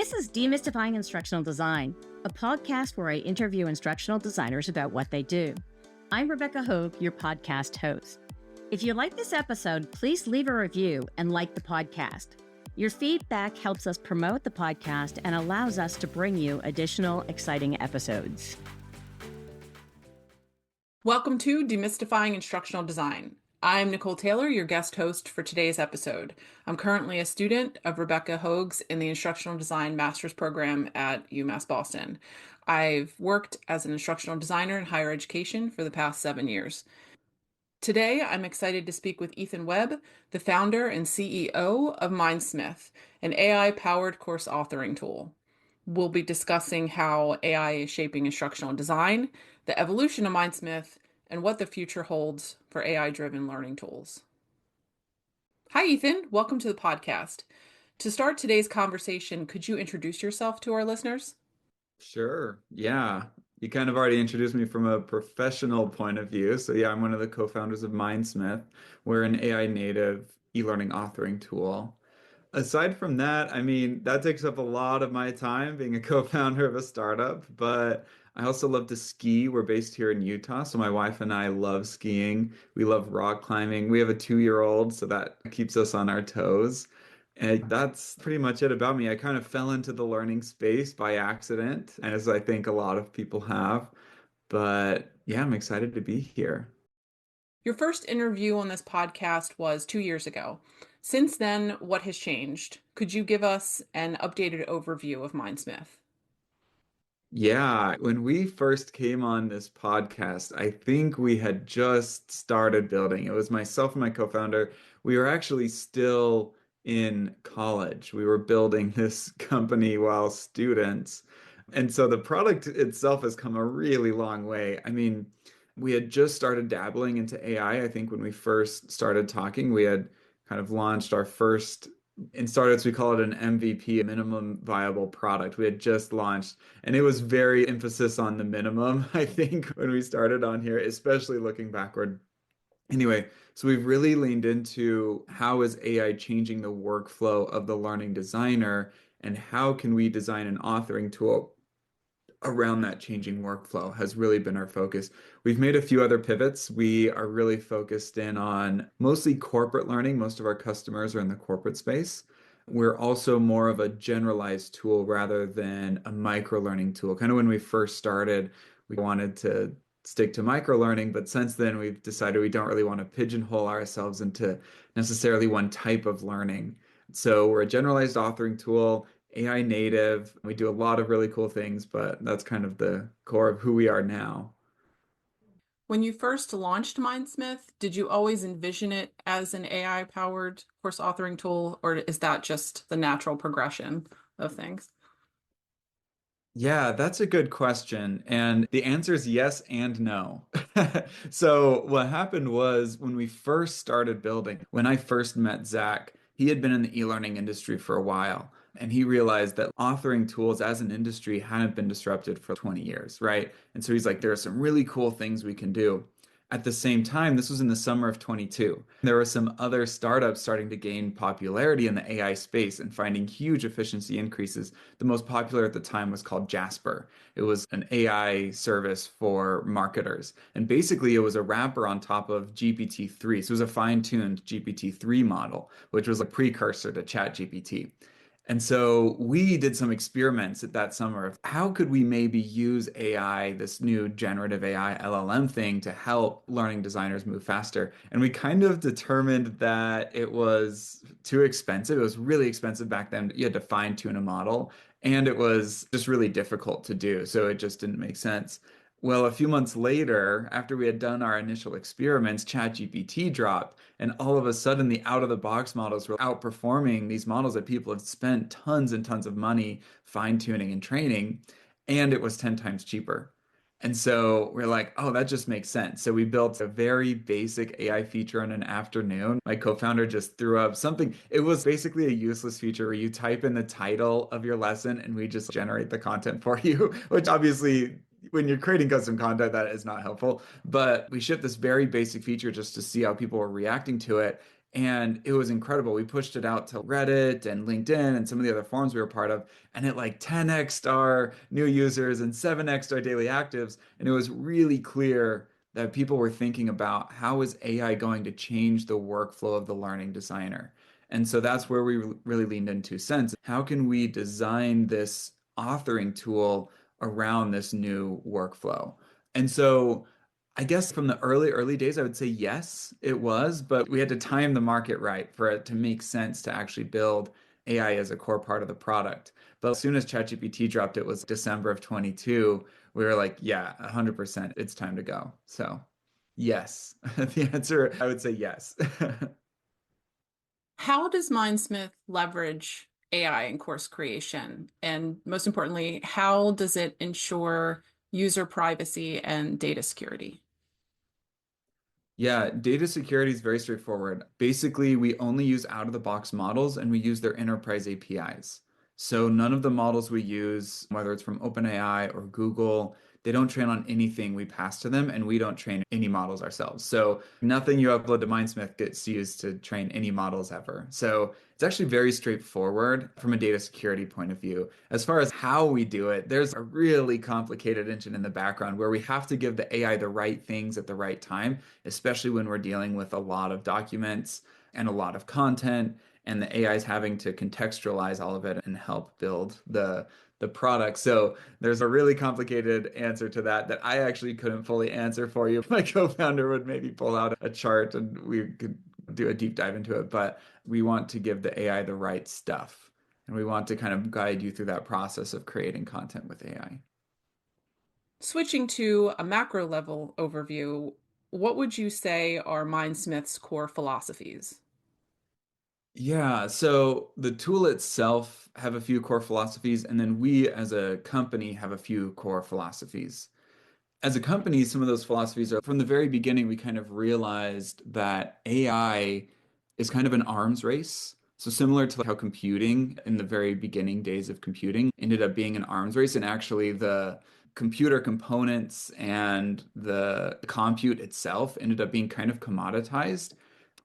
This is Demystifying Instructional Design, a podcast where I interview instructional designers about what they do. I'm Rebecca Hogue, your podcast host. If you like this episode, please leave a review and like the podcast. Your feedback helps us promote the podcast and allows us to bring you additional exciting episodes. Welcome to Demystifying Instructional Design. I'm Nicole Taylor, your guest host for today's episode. I'm currently a student of Rebecca Hogue's in the Instructional Design Master's Program at UMass Boston. I've worked as an instructional designer in higher education for the past 7 years. Today, I'm excited to speak with Ethan Webb, the founder and CEO of Mindsmith, an AI-powered course authoring tool. We'll be discussing how AI is shaping instructional design, the evolution of Mindsmith, and what the future holds for AI-driven learning tools. Hi, Ethan. Welcome to the podcast. To start today's conversation, could you introduce yourself to our listeners? Sure. Yeah. You kind of already introduced me from a professional point of view. So yeah, I'm one of the co-founders of Mindsmith. We're an AI native e-learning authoring tool. Aside from that, that takes up a lot of my time being a co-founder of a startup, but I also love to ski. We're based here in Utah, so my wife and I love skiing. We love rock climbing. We have a 2-year-old, so that keeps us on our toes. And that's pretty much it about me. I kind of fell into the learning space by accident, as I think a lot of people have. But yeah, I'm excited to be here. Your first interview on this podcast was 2 years ago. Since then, what has changed? Could you give us an updated overview of Mindsmith? Yeah, when we first came on this podcast, I think we had just started building. It was myself and my co-founder. We were actually still in college. We were building this company while students. And so the product itself has come a really long way. We had just started dabbling into AI. I think when we first started talking, we had kind of launched our first, in startups, we call it an MVP, a minimum viable product. We had just launched, and it was very emphasis on the minimum, I think, when we started on here, especially looking backward. Anyway, so we've really leaned into how is AI changing the workflow of the learning designer, and how can we design an authoring tool around that changing workflow has really been our focus. We've made a few other pivots. We are really focused in on mostly corporate learning. Most of our customers are in the corporate space. We're also more of a generalized tool rather than a micro learning tool. Kind of when we first started, we wanted to stick to micro learning, but since then we've decided we don't really want to pigeonhole ourselves into necessarily one type of learning. So we're a generalized authoring tool, AI native. We do a lot of really cool things, but that's kind of the core of who we are now. When you first launched Mindsmith, did you always envision it as an AI-powered course authoring tool, or is that just the natural progression of things? Yeah, that's a good question. And the answer is yes and no. So what happened was when we first started building, when I first met Zach, he had been in the e-learning industry for a while. And he realized that authoring tools as an industry hadn't been disrupted for 20 years, right? And so he's like, there are some really cool things we can do. At the same time, this was in the summer of 22. There were some other startups starting to gain popularity in the AI space and finding huge efficiency increases. The most popular at the time was called Jasper. It was an AI service for marketers. And basically, it was a wrapper on top of GPT-3. So it was a fine-tuned GPT-3 model, which was a precursor to ChatGPT. And so we did some experiments at that summer of how could we maybe use AI, this new generative AI LLM thing, to help learning designers move faster. And we kind of determined that it was too expensive. It was really expensive back then. You had to fine tune a model, and it was just really difficult to do. So it just didn't make sense. Well, a few months later, after we had done our initial experiments, ChatGPT dropped, and all of a sudden the out-of-the-box models were outperforming these models that people had spent tons and tons of money fine-tuning and training, and it was 10 times cheaper. And so we're like, oh, that just makes sense. So we built a very basic AI feature in an afternoon. My co-founder just threw up something. It was basically a useless feature where you type in the title of your lesson and we just generate the content for you, which obviously when you're creating custom content, that is not helpful. But we shipped this very basic feature just to see how people were reacting to it. And it was incredible. We pushed it out to Reddit and LinkedIn and some of the other forums we were part of, and it like 10x'd our new users and 7x'd our daily actives. And it was really clear that people were thinking about how is AI going to change the workflow of the learning designer. And so that's where we really leaned into sense. How can we design this authoring tool around this new workflow? And so I guess from the early days, I would say yes, it was, but we had to time the market right for it to make sense to actually build AI as a core part of the product. But as soon as ChatGPT dropped, it was December of 22, we were like, yeah, 100%, it's time to go. So, yes. The answer, I would say yes. How does Mindsmith leverage AI in course creation? And most importantly, how does it ensure user privacy and data security? Yeah, data security is very straightforward. Basically, we only use out-of-the-box models and we use their enterprise APIs. So none of the models we use, whether it's from OpenAI or Google, they don't train on anything we pass to them, and we don't train any models ourselves. So nothing you upload to Mindsmith gets used to train any models ever. So it's actually very straightforward from a data security point of view. As far as how we do it, there's a really complicated engine in the background where we have to give the AI the right things at the right time, especially when we're dealing with a lot of documents and a lot of content, and the AI is having to contextualize all of it and help build the product. So there's a really complicated answer to that I actually couldn't fully answer for you. My co-founder would maybe pull out a chart and we could do a deep dive into it, but we want to give the AI the right stuff. And we want to kind of guide you through that process of creating content with AI. Switching to a macro level overview, what would you say are Mindsmith's core philosophies? Yeah, so the tool itself have a few core philosophies, and then we as a company have a few core philosophies. As a company, some of those philosophies are from the very beginning, we kind of realized that AI is kind of an arms race. So similar to how computing in the very beginning days of computing ended up being an arms race, and actually the computer components and the compute itself ended up being kind of commoditized.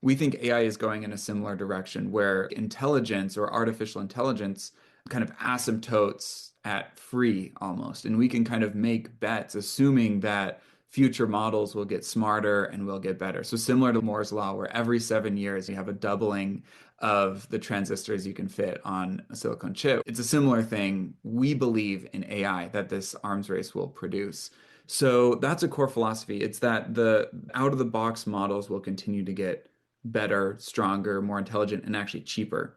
We think AI is going in a similar direction where intelligence or artificial intelligence kind of asymptotes at free almost. And we can kind of make bets assuming that future models will get smarter and will get better. So similar to Moore's law, where every 7 years you have a doubling of the transistors you can fit on a silicon chip. It's a similar thing we believe in AI that this arms race will produce. So that's a core philosophy. It's that the out of the box models will continue to get better, stronger, more intelligent, and actually cheaper.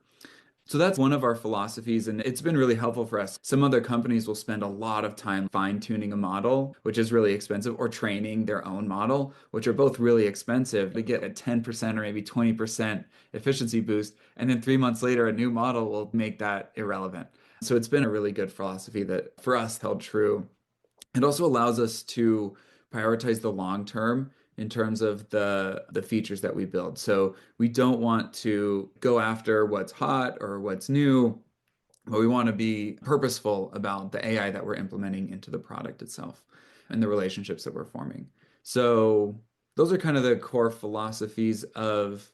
So that's one of our philosophies, and it's been really helpful for us. Some other companies will spend a lot of time fine-tuning a model, which is really expensive, or training their own model, which are both really expensive to get a 10% or maybe 20% efficiency boost. And then 3 months later, a new model will make that irrelevant. So it's been a really good philosophy that for us held true. It also allows us to prioritize the long term in terms of the features that we build. So we don't want to go after what's hot or what's new, but we want to be purposeful about the AI that we're implementing into the product itself and the relationships that we're forming. So those are kind of the core philosophies of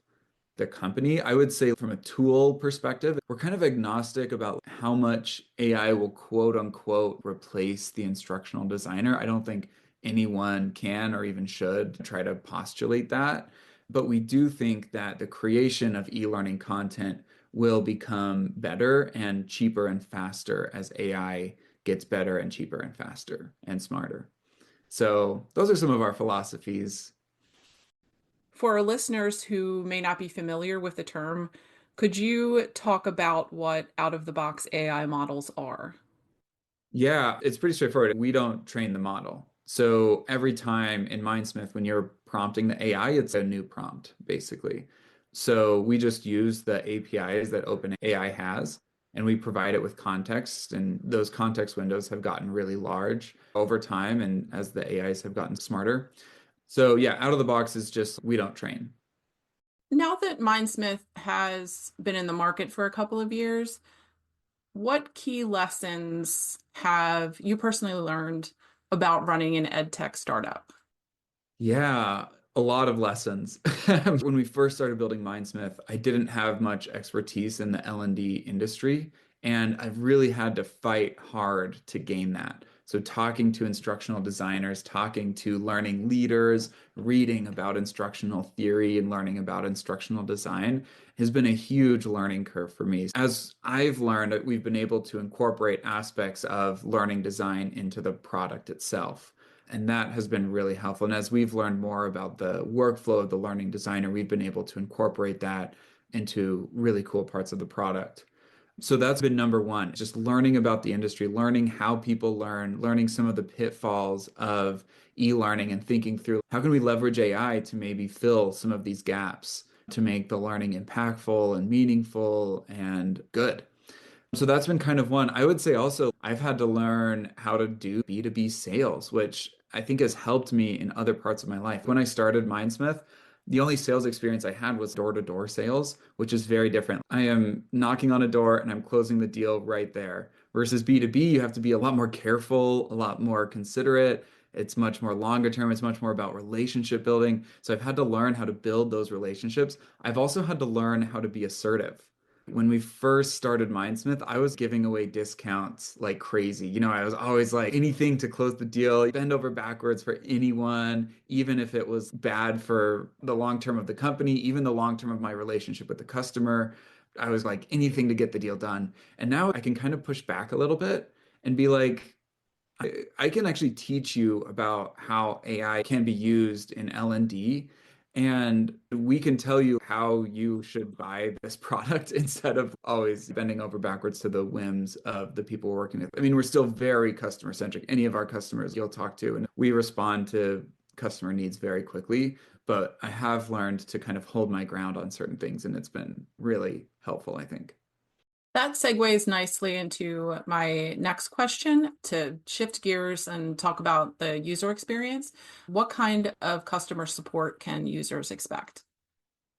the company. I would say from a tool perspective, we're kind of agnostic about how much AI will quote unquote replace the instructional designer. I don't think anyone can or even should try to postulate that. But we do think that the creation of e-learning content will become better and cheaper and faster as AI gets better and cheaper and faster and smarter. So those are some of our philosophies. For our listeners who may not be familiar with the term, could you talk about what out-of-the-box AI models are? Yeah, it's pretty straightforward. We don't train the model. So every time in Mindsmith, when you're prompting the AI, it's a new prompt, basically. So we just use the APIs that OpenAI has, and we provide it with context. And those context windows have gotten really large over time, and as the AIs have gotten smarter. So yeah, out of the box is just we don't train. Now that Mindsmith has been in the market for a couple of years, what key lessons have you personally learned about running an edtech startup? Yeah, A lot of lessons. When we first started building Mindsmith, I didn't have much expertise in the L&D industry, and I really had to fight hard to gain that. So talking to instructional designers, talking to learning leaders, reading about instructional theory and learning about instructional design has been a huge learning curve for me. As I've learned, we've been able to incorporate aspects of learning design into the product itself. And that has been really helpful. And as we've learned more about the workflow of the learning designer, we've been able to incorporate that into really cool parts of the product. So that's been number one, just learning about the industry, learning how people learn, learning some of the pitfalls of e-learning and thinking through how can we leverage AI to maybe fill some of these gaps to make the learning impactful and meaningful and good. So that's been kind of one. I would say also I've had to learn how to do B2B sales, which I think has helped me in other parts of my life. When I started Mindsmith, the only sales experience I had was door-to-door sales, which is very different. I am knocking on a door and I'm closing the deal right there. Versus B2B, you have to be a lot more careful, a lot more considerate. It's much more longer term. It's much more about relationship building. So I've had to learn how to build those relationships. I've also had to learn how to be assertive. When we first started Mindsmith, I was giving away discounts like crazy. I was always like anything to close the deal, bend over backwards for anyone, even if it was bad for the long term of the company, even the long term of my relationship with the customer. I was like anything to get the deal done. And now I can kind of push back a little bit and be like, I can actually teach you about how AI can be used in L&D, and we can tell you how you should buy this product instead of always bending over backwards to the whims of the people we're working with. I mean, we're still very customer centric. Any of our customers you'll talk to, and we respond to customer needs very quickly. But I have learned to kind of hold my ground on certain things, and it's been really helpful, I think. That segues nicely into my next question to shift gears and talk about the user experience. What kind of customer support can users expect?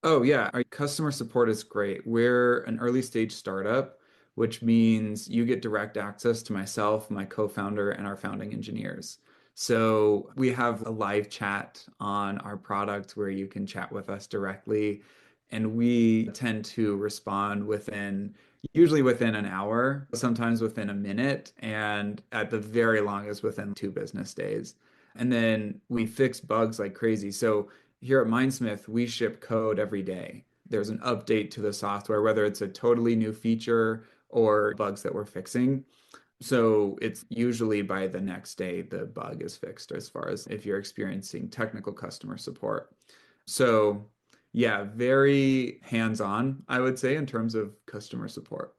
Oh, yeah. Our customer support is great. We're an early stage startup, which means you get direct access to myself, my co-founder, and our founding engineers. So we have a live chat on our product where you can chat with us directly. And we tend to respond usually within an hour, sometimes within a minute, and at the very longest within 2 business days. And then we fix bugs like crazy. So here at Mindsmith, we ship code every day. There's an update to the software, whether it's a totally new feature or bugs that we're fixing. So it's usually by the next day the bug is fixed as far as if you're experiencing technical customer support. So yeah, very hands-on, I would say, in terms of customer support.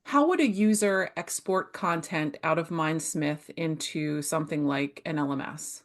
How would a user export content out of Mindsmith into something like an LMS?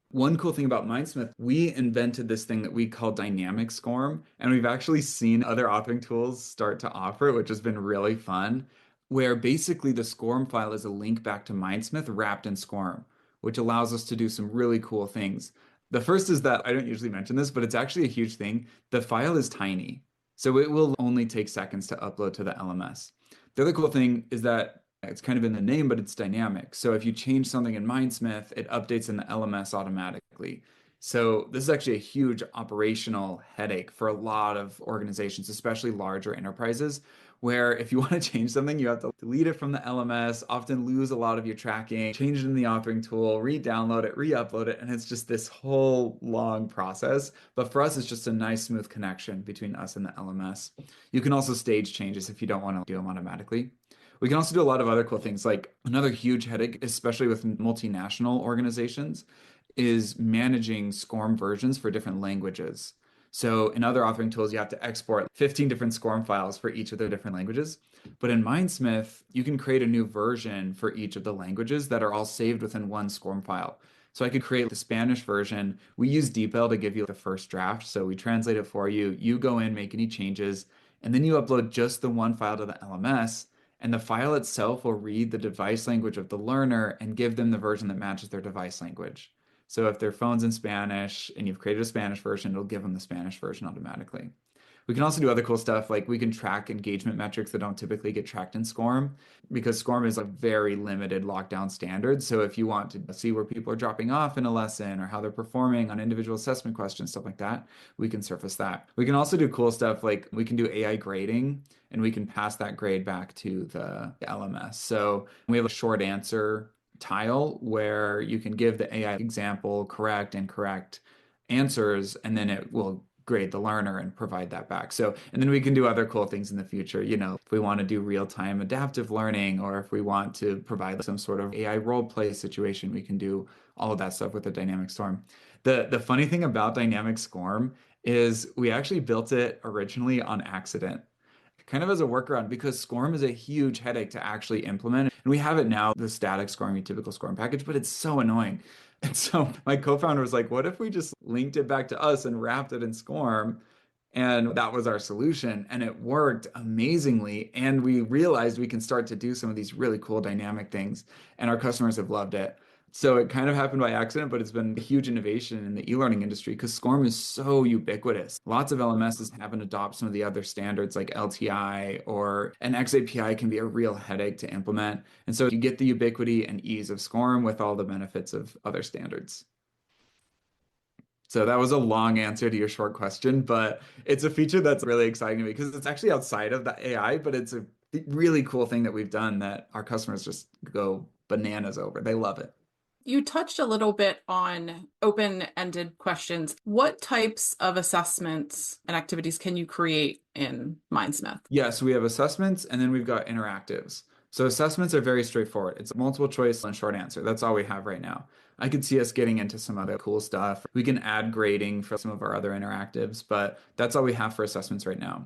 One cool thing about Mindsmith, we invented this thing that we call dynamic SCORM, and we've actually seen other authoring tools start to offer it, which has been really fun, where basically the SCORM file is a link back to Mindsmith wrapped in SCORM, which allows us to do some really cool things. The first is that I don't usually mention this, but it's actually a huge thing. The file is tiny, so it will only take seconds to upload to the LMS. The other cool thing is that it's kind of in the name, but it's dynamic. So if you change something in Mindsmith, it updates in the LMS automatically. So this is actually a huge operational headache for a lot of organizations, especially larger enterprises, where if you want to change something, you have to delete it from the LMS, often lose a lot of your tracking, change it in the authoring tool, re-download it, re-upload it, and it's just this whole long process. But for us, it's just a nice, smooth connection between us and the LMS. You can also stage changes if you don't want to do them automatically. We can also do a lot of other cool things. Like another huge headache, especially with multinational organizations, is managing SCORM versions for different languages. So in other authoring tools, you have to export 15 different SCORM files for each of the different languages. But in Mindsmith, you can create a new version for each of the languages that are all saved within one SCORM file. So I could create the Spanish version. We use DeepL to give you the first draft. So we translate it for you. You go in, make any changes, and then you upload just the one file to the LMS. And the file itself will read the device language of the learner and give them the version that matches their device language. So if their phone's in Spanish and you've created a Spanish version, it'll give them the Spanish version automatically, We can also do other cool stuff like we can track engagement metrics that don't typically get tracked in SCORM because SCORM is a very limited lockdown standard. So if you want to see where people are dropping off in a lesson or how they're performing on individual assessment questions, stuff like that, we can surface that. We can also do cool stuff like we can do AI grading and we can pass that grade back to the LMS. So we have a short answer tile where you can give the AI example correct, incorrect answers, and then it will grade the learner and provide that back. So, and then we can do other cool things in the future. If we want to do real-time adaptive learning, or if we want to provide some sort of AI role play situation, we can do all of that stuff with the dynamic storm. The funny thing about dynamic SCORM is we actually built it originally on accident kind of as a workaround because SCORM is a huge headache to actually implement. And we have it now, the static SCORM, your typical SCORM package, but it's so annoying. And so my co-founder was like, what if we just linked it back to us and wrapped it in SCORM? And that was our solution. And it worked amazingly. And we realized we can start to do some of these really cool dynamic things. And our customers have loved it. So it kind of happened by accident, but it's been a huge innovation in the e-learning industry because SCORM is so ubiquitous. Lots of LMSs haven't adopted some of the other standards like LTI or an XAPI can be a real headache to implement. And so you get the ubiquity and ease of SCORM with all the benefits of other standards. So that was a long answer to your short question, but it's a feature that's really exciting to me because it's actually outside of the AI, but it's a really cool thing that we've done that our customers just go bananas over. They love it. You touched a little bit on open-ended questions. What types of assessments and activities can you create in Mindsmith? Yes, we have assessments and then we've got interactives. So assessments are very straightforward. It's multiple choice and short answer. That's all we have right now. I could see us getting into some other cool stuff. We can add grading for some of our other interactives, but that's all we have for assessments right now.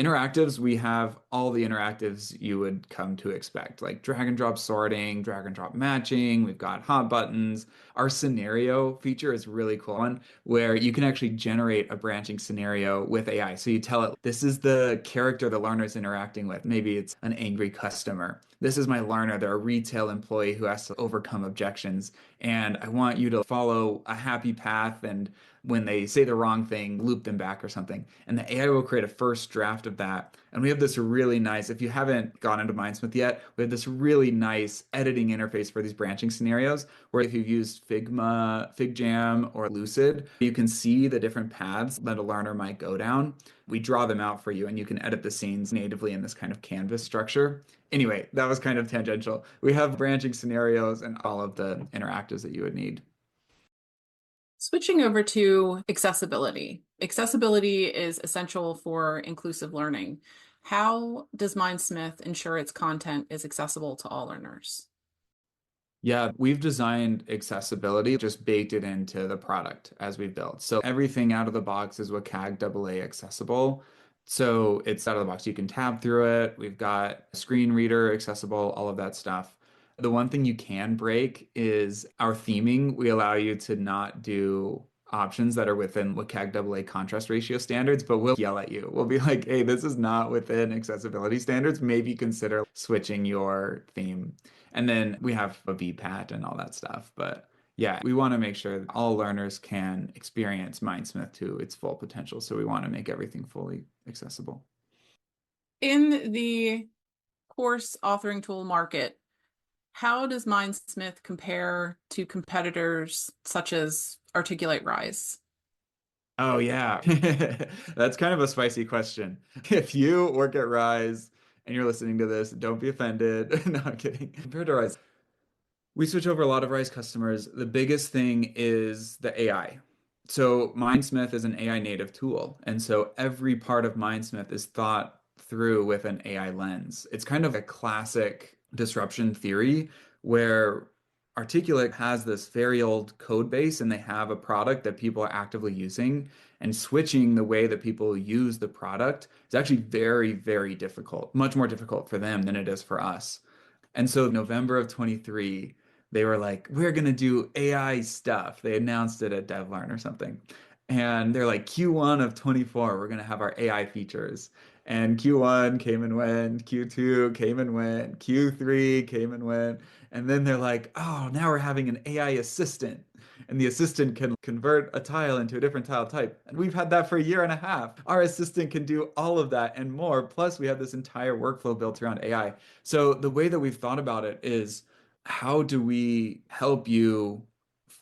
Interactives, we have all the interactives you would come to expect, like drag and drop sorting, drag and drop matching. We've got hot buttons. Our scenario feature is really cool one where you can actually generate a branching scenario with AI. So you tell it, this is the character the learner is interacting with. Maybe it's an angry customer. This is my learner. They're a retail employee who has to overcome objections. And I want you to follow a happy path. And when they say the wrong thing, loop them back or something. And the AI will create a first draft of that. And we have this really nice, if you haven't gone into Mindsmith yet, we have this really nice editing interface for these branching scenarios where if you've used Figma, FigJam, or Lucid, you can see the different paths that a learner might go down. We draw them out for you and you can edit the scenes natively in this kind of canvas structure. Anyway, that was kind of tangential. We have branching scenarios and all of the interactives that you would need. Switching over to accessibility. Accessibility is essential for inclusive learning. How does Mindsmith ensure its content is accessible to all learners? Yeah, we've designed accessibility, just baked it into the product as we built. So everything out of the box is WCAG AA accessible. So it's out of the box. You can tab through it. We've got a screen reader accessible, all of that stuff. The one thing you can break is our theming. We allow you to not do options that are within WCAG AA contrast ratio standards, but we'll yell at you. We'll be like, hey, this is not within accessibility standards. Maybe consider switching your theme. And then we have a VPAT and all that stuff. But yeah, we want to make sure that all learners can experience Mindsmith to its full potential. So we want to make everything fully accessible. In the course authoring tool market, how does Mindsmith compare to competitors such as Articulate Rise? Oh, yeah. That's kind of a spicy question. If you work at Rise and you're listening to this, don't be offended. No, I'm kidding. Compared to Rise, we switch over a lot of Rise customers. The biggest thing is the AI. So Mindsmith is an AI native tool. And so every part of Mindsmith is thought through with an AI lens. It's kind of a classic disruption theory where Articulate has this very old code base and they have a product that people are actively using. And switching the way that people use the product is actually very, very difficult, much more difficult for them than it is for us. And so November of 23, they were like, we're going to do AI stuff. They announced it at DevLearn or something. And they're like, Q1 of 24, we're going to have our AI features. And Q1 came and went, Q2 came and went, Q3 came and went. And then they're like, oh, now we're having an AI assistant. And the assistant can convert a tile into a different tile type. And we've had that for a year and a half. Our assistant can do all of that and more. Plus, we have this entire workflow built around AI. So the way that we've thought about it is, how do we help you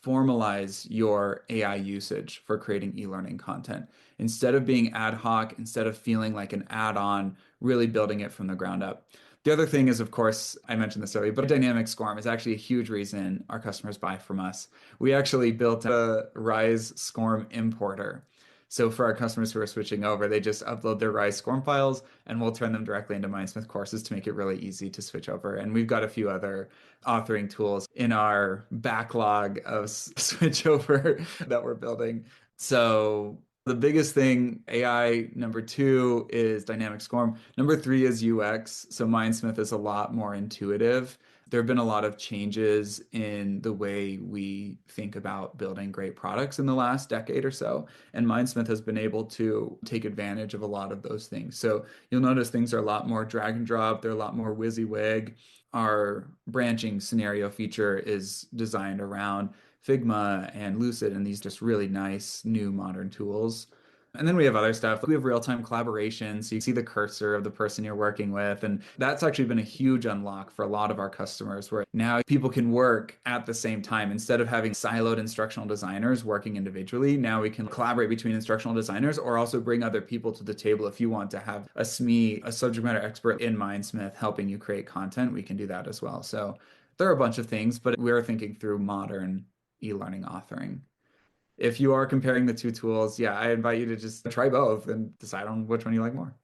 formalize your AI usage for creating e-learning content? Instead of being ad hoc, instead of feeling like an add-on, really building it from the ground up. The other thing is, of course, I mentioned this earlier, but dynamic SCORM is actually a huge reason our customers buy from us. We actually built a Rise SCORM importer. So for our customers who are switching over, they just upload their Rise SCORM files and we'll turn them directly into Mindsmith courses to make it really easy to switch over. And we've got a few other authoring tools in our backlog of switchover that we're building. So the biggest thing, AI, number two is dynamic SCORM. Number three is UX. So Mindsmith is a lot more intuitive. There have been a lot of changes in the way we think about building great products in the last decade or so. And Mindsmith has been able to take advantage of a lot of those things. So you'll notice things are a lot more drag and drop. They're a lot more WYSIWYG. Our branching scenario feature is designed around Figma and Lucid and these just really nice new modern tools. And then we have other stuff. We have real-time collaboration. So you see the cursor of the person you're working with. And that's actually been a huge unlock for a lot of our customers where now people can work at the same time. Instead of having siloed instructional designers working individually, now we can collaborate between instructional designers or also bring other people to the table. If you want to have a SME, a subject matter expert in Mindsmith helping you create content, we can do that as well. So there are a bunch of things, but we're thinking through modern e-learning authoring. If you are comparing the two tools, yeah, I invite you to just try both and decide on which one you like more.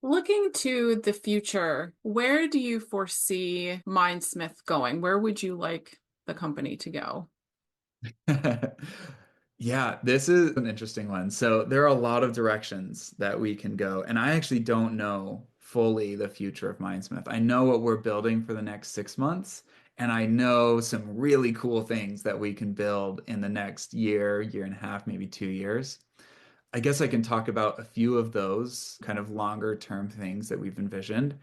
Looking to the future, where do you foresee Mindsmith going? Where would you like the company to go? Yeah, this is an interesting one. So there are a lot of directions that we can go, and I actually don't know fully the future of Mindsmith. I know what we're building for the next 6 months, and I know some really cool things that we can build in the next year, year and a half, maybe 2 years. I guess I can talk about a few of those kind of longer term things that we've envisioned.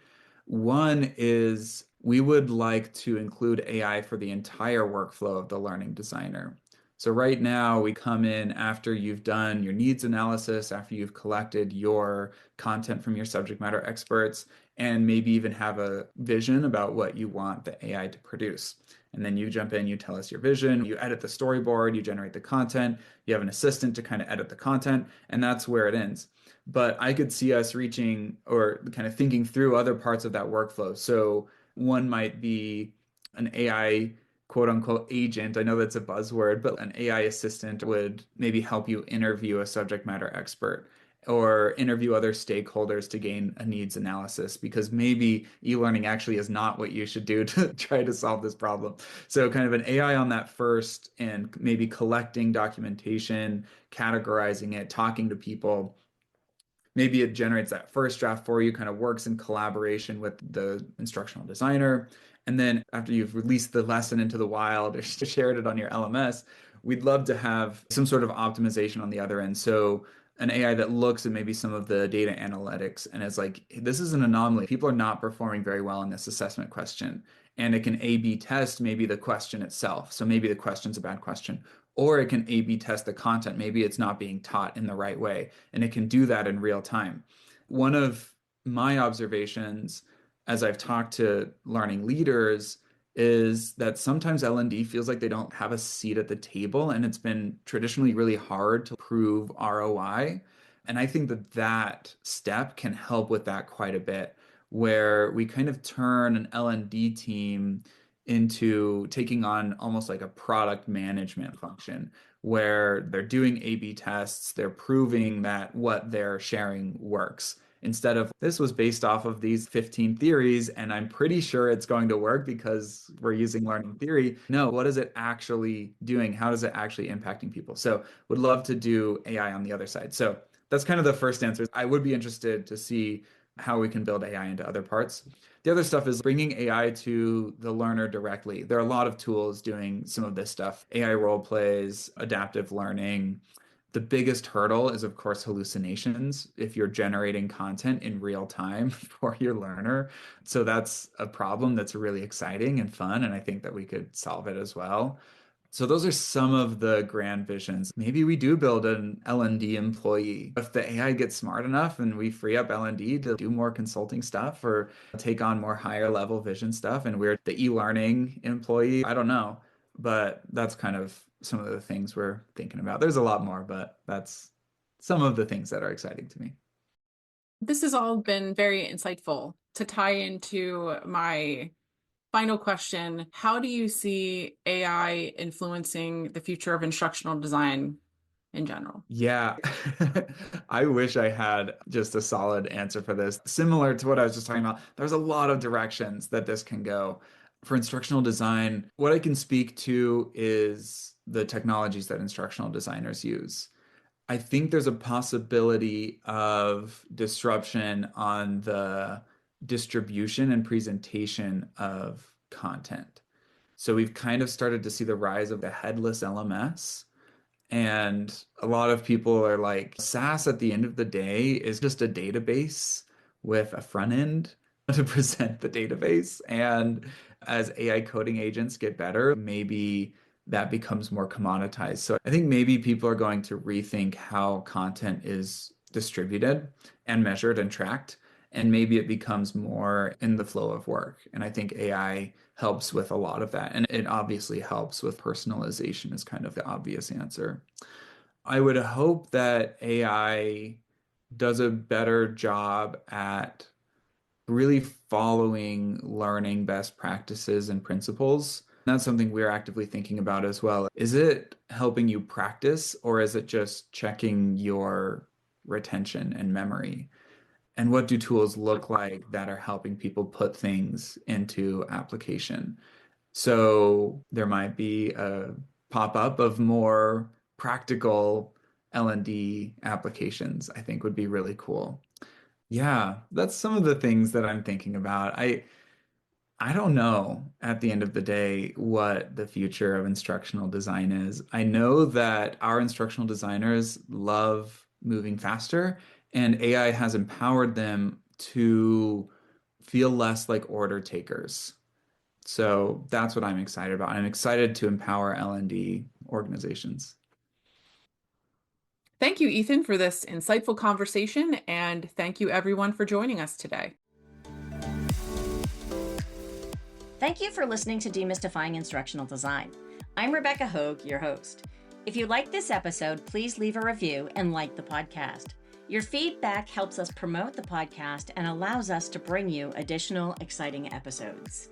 One is we would like to include AI for the entire workflow of the learning designer. So right now we come in after you've done your needs analysis, after you've collected your content from your subject matter experts, and maybe even have a vision about what you want the AI to produce. And then you jump in, you tell us your vision, you edit the storyboard, you generate the content, you have an assistant to kind of edit the content, and that's where it ends. But I could see us reaching or kind of thinking through other parts of that workflow. So one might be an AI quote unquote agent. I know that's a buzzword, but an AI assistant would maybe help you interview a subject matter expert or interview other stakeholders to gain a needs analysis because maybe e-learning actually is not what you should do to try to solve this problem. So kind of an AI on that first and maybe collecting documentation, categorizing it, talking to people. Maybe it generates that first draft for you, kind of works in collaboration with the instructional designer. And then after you've released the lesson into the wild or shared it on your LMS, we'd love to have some sort of optimization on the other end. So an AI that looks at maybe some of the data analytics and is like, this is an anomaly. People are not performing very well in this assessment question. And it can A/B test maybe the question itself. So maybe the question's a bad question. Or it can A/B test the content. Maybe it's not being taught in the right way. And it can do that in real time. One of my observations as I've talked to learning leaders is that sometimes L&D feels like they don't have a seat at the table, and it's been traditionally really hard to prove ROI. And I think that that step can help with that quite a bit, where we kind of turn an L&D team into taking on almost like a product management function where they're doing A/B tests, they're proving that what they're sharing works instead of this was based off of these 15 theories and I'm pretty sure it's going to work because we're using learning theory. No, what is it actually doing? How is it actually impacting people? So would love to do AI on the other side. So that's kind of the first answer. I would be interested to see how we can build AI into other parts. The other stuff is bringing AI to the learner directly. There are a lot of tools doing some of this stuff, AI role plays, adaptive learning, The biggest hurdle is, of course, hallucinations if you're generating content in real time for your learner. So that's a problem that's really exciting and fun, and I think that we could solve it as well. So those are some of the grand visions. Maybe we do build an L&D employee. If the AI gets smart enough and we free up L&D to do more consulting stuff or take on more higher level vision stuff and we're the e-learning employee, I don't know. But that's kind of some of the things we're thinking about. There's a lot more, but that's some of the things that are exciting to me. This has all been very insightful. To tie into my final question, how do you see AI influencing the future of instructional design in general? Yeah, I wish I had just a solid answer for this. Similar to what I was just talking about, there's a lot of directions that this can go. For instructional design, what I can speak to is the technologies that instructional designers use. I think there's a possibility of disruption on the distribution and presentation of content. So we've kind of started to see the rise of the headless LMS. And a lot of people are like, SAS at the end of the day is just a database with a front end to present the database. And as AI coding agents get better, maybe that becomes more commoditized. So I think maybe people are going to rethink how content is distributed and measured and tracked. And maybe it becomes more in the flow of work. And I think AI helps with a lot of that. And it obviously helps with personalization is kind of the obvious answer. I would hope that AI does a better job at really following learning best practices and principles. That's something we're actively thinking about as well. Is it helping you practice or is it just checking your retention and memory? And what do tools look like that are helping people put things into application? So there might be a pop-up of more practical L&D applications, I think would be really cool. Yeah, that's some of the things that I'm thinking about. I don't know at the end of the day what the future of instructional design is. I know that our instructional designers love moving faster, and AI has empowered them to feel less like order takers. So that's what I'm excited about. I'm excited to empower L&D organizations. Thank you, Ethan, for this insightful conversation, and thank you everyone for joining us today. Thank you for listening to Demystifying Instructional Design. I'm Rebecca Hogue, your host. If you liked this episode, please leave a review and like the podcast. Your feedback helps us promote the podcast and allows us to bring you additional exciting episodes.